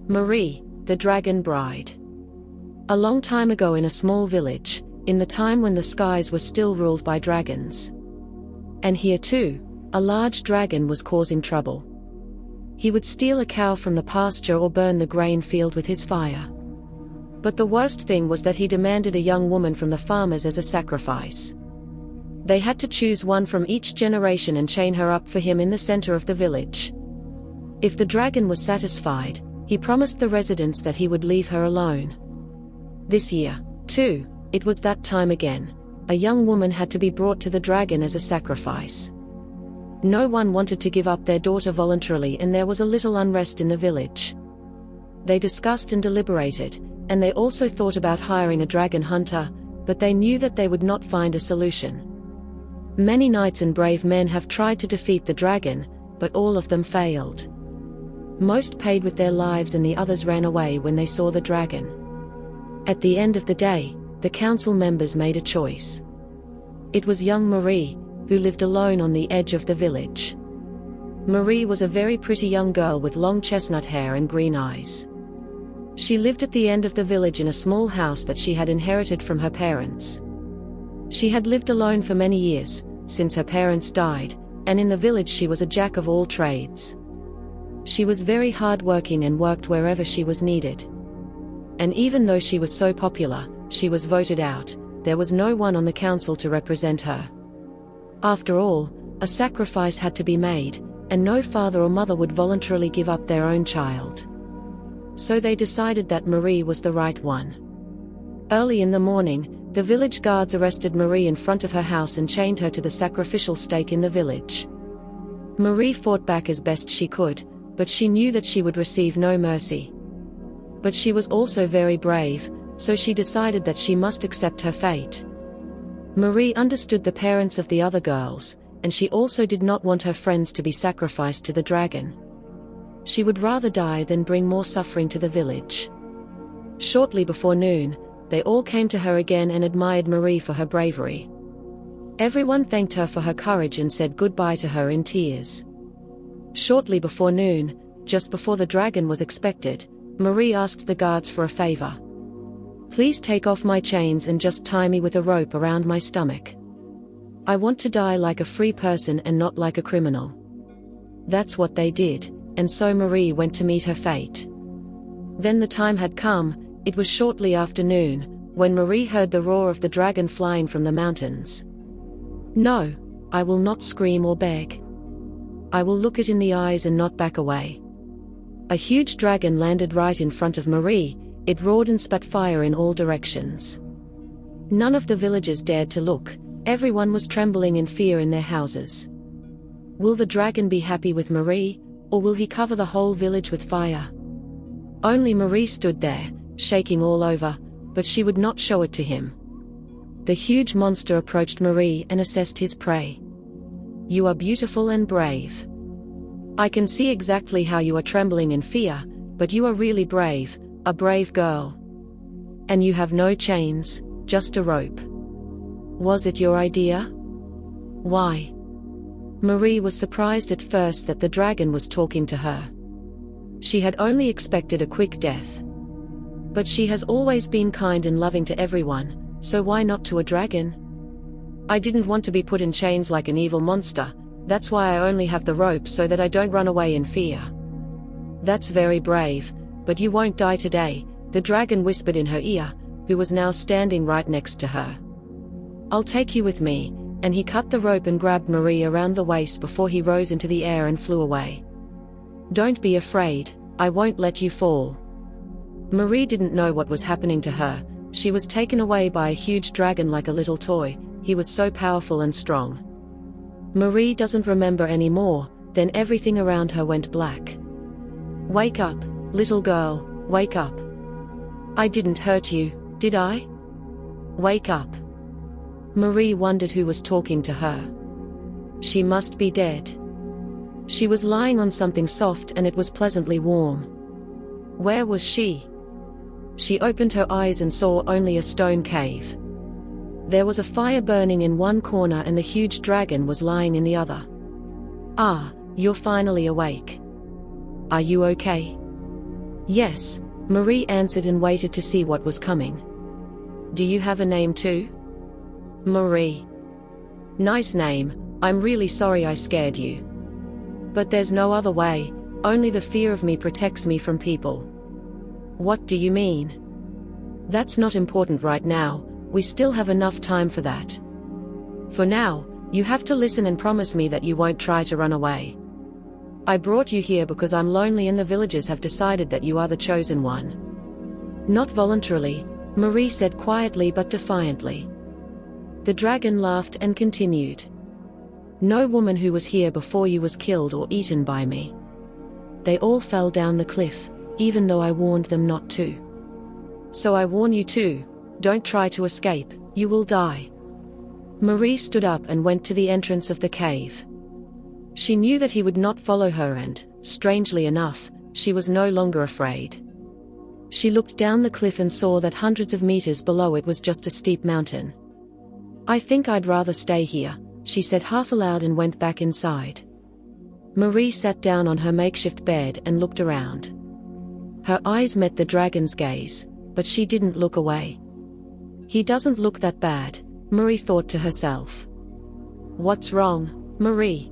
Marie, the Dragon Bride. A long time ago in a small village, in the time when the skies were still ruled by dragons. And here too, a large dragon was causing trouble. He would steal a cow from the pasture or burn the grain field with his fire. But the worst thing was that he demanded a young woman from the farmers as a sacrifice. They had to choose one from each generation and chain her up for him in the center of the village. If the dragon was satisfied, he promised the residents that he would leave her alone. This year, too, it was that time again. A young woman had to be brought to the dragon as a sacrifice. No one wanted to give up their daughter voluntarily, and there was a little unrest in the village. They discussed and deliberated, and they also thought about hiring a dragon hunter, but they knew that they would not find a solution. Many knights and brave men have tried to defeat the dragon, but all of them failed. Most paid with their lives and the others ran away when they saw the dragon. At the end of the day, the council members made a choice. It was young Marie, who lived alone on the edge of the village. Marie was a very pretty young girl with long chestnut hair and green eyes. She lived at the end of the village in a small house that she had inherited from her parents. She had lived alone for many years, since her parents died, and in the village she was a jack of all trades. She was very hardworking and worked wherever she was needed. And even though she was so popular, she was voted out. There was no one on the council to represent her. After all, a sacrifice had to be made, and no father or mother would voluntarily give up their own child. So they decided that Marie was the right one. Early in the morning, the village guards arrested Marie in front of her house and chained her to the sacrificial stake in the village. Marie fought back as best she could, but she knew that she would receive no mercy. But she was also very brave, so she decided that she must accept her fate. Marie understood the parents of the other girls, and she also did not want her friends to be sacrificed to the dragon. She would rather die than bring more suffering to the village. Shortly before noon, they all came to her again and admired Marie for her bravery. Everyone thanked her for her courage and said goodbye to her in tears. Shortly before noon, just before the dragon was expected, Marie asked the guards for a favor. Please take off my chains and just tie me with a rope around my stomach. I want to die like a free person and not like a criminal. That's what they did, and so Marie went to meet her fate. Then the time had come. It was shortly after noon, when Marie heard the roar of the dragon flying from the mountains. No, I will not scream or beg. I will look it in the eyes and not back away. A huge dragon landed right in front of Marie. It roared and spat fire in all directions. None of the villagers dared to look. Everyone was trembling in fear in their houses. Will the dragon be happy with Marie, or will he cover the whole village with fire? Only Marie stood there, shaking all over, but she would not show it to him. The huge monster approached Marie and assessed his prey. You are beautiful and brave. I can see exactly how you are trembling in fear, but you are really brave, a brave girl. And you have no chains, just a rope. Was it your idea? Why? Marie was surprised at first that the dragon was talking to her. She had only expected a quick death. But she has always been kind and loving to everyone, so why not to a dragon? I didn't want to be put in chains like an evil monster. That's why I only have the rope so that I don't run away in fear. That's very brave, but you won't die today, the dragon whispered in her ear, who was now standing right next to her. I'll take you with me, and he cut the rope and grabbed Marie around the waist before he rose into the air and flew away. Don't be afraid, I won't let you fall. Marie didn't know what was happening to her. She was taken away by a huge dragon like a little toy. He was so powerful and strong. Marie doesn't remember anymore. Then everything around her went black. Wake up, little girl, wake up. I didn't hurt you, did I? Wake up. Marie wondered who was talking to her. She must be dead. She was lying on something soft and it was pleasantly warm. Where was she? She opened her eyes and saw only a stone cave. There was a fire burning in one corner and the huge dragon was lying in the other. Ah, you're finally awake. Are you okay? Yes, Marie answered and waited to see what was coming. Do you have a name too? Marie. Nice name. I'm really sorry I scared you. But there's no other way, only the fear of me protects me from people. What do you mean? That's not important right now, we still have enough time for that. For now, you have to listen and promise me that you won't try to run away. I brought you here because I'm lonely and the villagers have decided that you are the chosen one. Not voluntarily, Marie said quietly but defiantly. The dragon laughed and continued. No woman who was here before you was killed or eaten by me. They all fell down the cliff, even though I warned them not to. So I warn you too, don't try to escape, you will die. Marie stood up and went to the entrance of the cave. She knew that he would not follow her and, strangely enough, she was no longer afraid. She looked down the cliff and saw that hundreds of meters below it was just a steep mountain. I think I'd rather stay here, she said half aloud and went back inside. Marie sat down on her makeshift bed and looked around. Her eyes met the dragon's gaze, but she didn't look away. He doesn't look that bad, Marie thought to herself. What's wrong, Marie?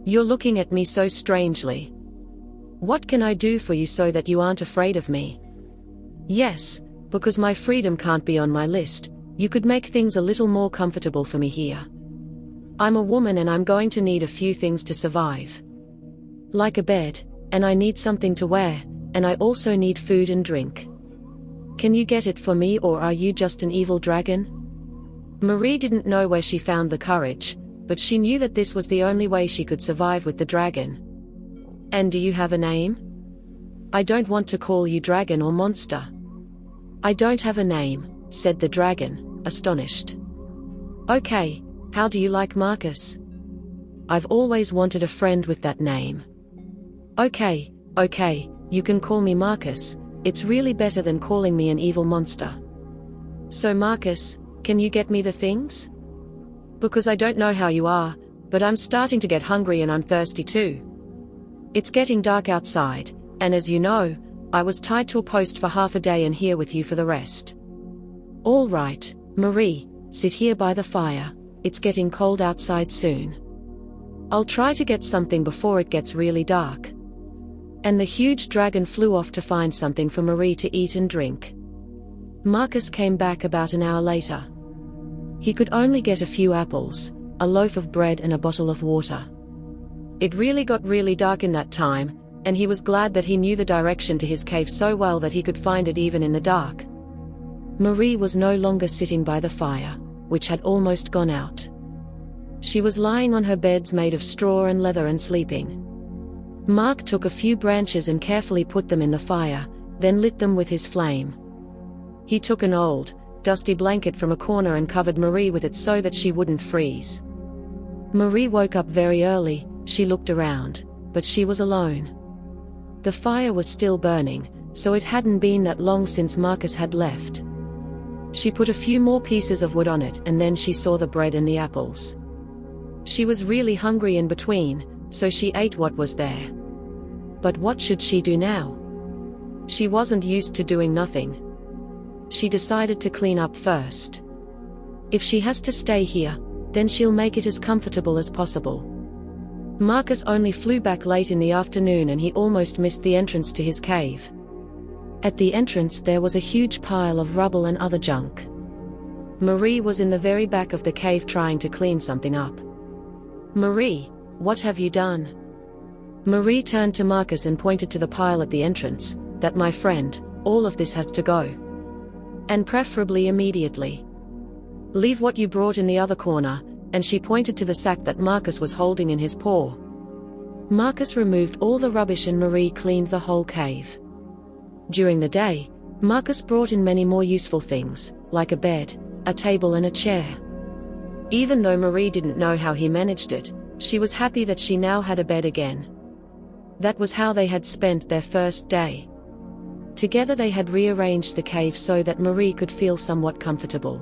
You're looking at me so strangely. What can I do for you so that you aren't afraid of me? Yes, because my freedom can't be on my list, you could make things a little more comfortable for me here. I'm a woman and I'm going to need a few things to survive. Like a bed, and I need something to wear, and I also need food and drink. Can you get it for me or are you just an evil dragon? Marie didn't know where she found the courage, but she knew that this was the only way she could survive with the dragon. And do you have a name? I don't want to call you dragon or monster. I don't have a name, said the dragon, astonished. Okay, how do you like Marcus? I've always wanted a friend with that name. Okay, you can call me Marcus, it's really better than calling me an evil monster. So Marcus, can you get me the things? Because I don't know how you are, but I'm starting to get hungry and I'm thirsty too. It's getting dark outside, and as you know, I was tied to a post for half a day and here with you for the rest. All right, Marie, sit here by the fire, it's getting cold outside soon. I'll try to get something before it gets really dark. And the huge dragon flew off to find something for Marie to eat and drink. Marcus came back about an hour later. He could only get a few apples, a loaf of bread and a bottle of water. It really got really dark in that time, and he was glad that he knew the direction to his cave so well that he could find it even in the dark. Marie was no longer sitting by the fire, which had almost gone out. She was lying on her beds made of straw and leather and sleeping. Mark took a few branches and carefully put them in the fire, then lit them with his flame. He took an old, dusty blanket from a corner and covered Marie with it so that she wouldn't freeze. Marie woke up very early, she looked around, but she was alone. The fire was still burning, so it hadn't been that long since Marcus had left. She put a few more pieces of wood on it and then she saw the bread and the apples. She was really hungry in between, so she ate what was there. But what should she do now? She wasn't used to doing nothing. She decided to clean up first. If she has to stay here, then she'll make it as comfortable as possible. Marcus only flew back late in the afternoon and he almost missed the entrance to his cave. At the entrance there was a huge pile of rubble and other junk. Marie was in the very back of the cave trying to clean something up. Marie, what have you done? Marie turned to Marcus and pointed to the pile at the entrance. That, my friend, all of this has to go. And preferably immediately. Leave what you brought in the other corner, and she pointed to the sack that Marcus was holding in his paw. Marcus removed all the rubbish and Marie cleaned the whole cave. During the day, Marcus brought in many more useful things, like a bed, a table and a chair. Even though Marie didn't know how he managed it, she was happy that she now had a bed again. That was how they had spent their first day. Together they had rearranged the cave so that Marie could feel somewhat comfortable.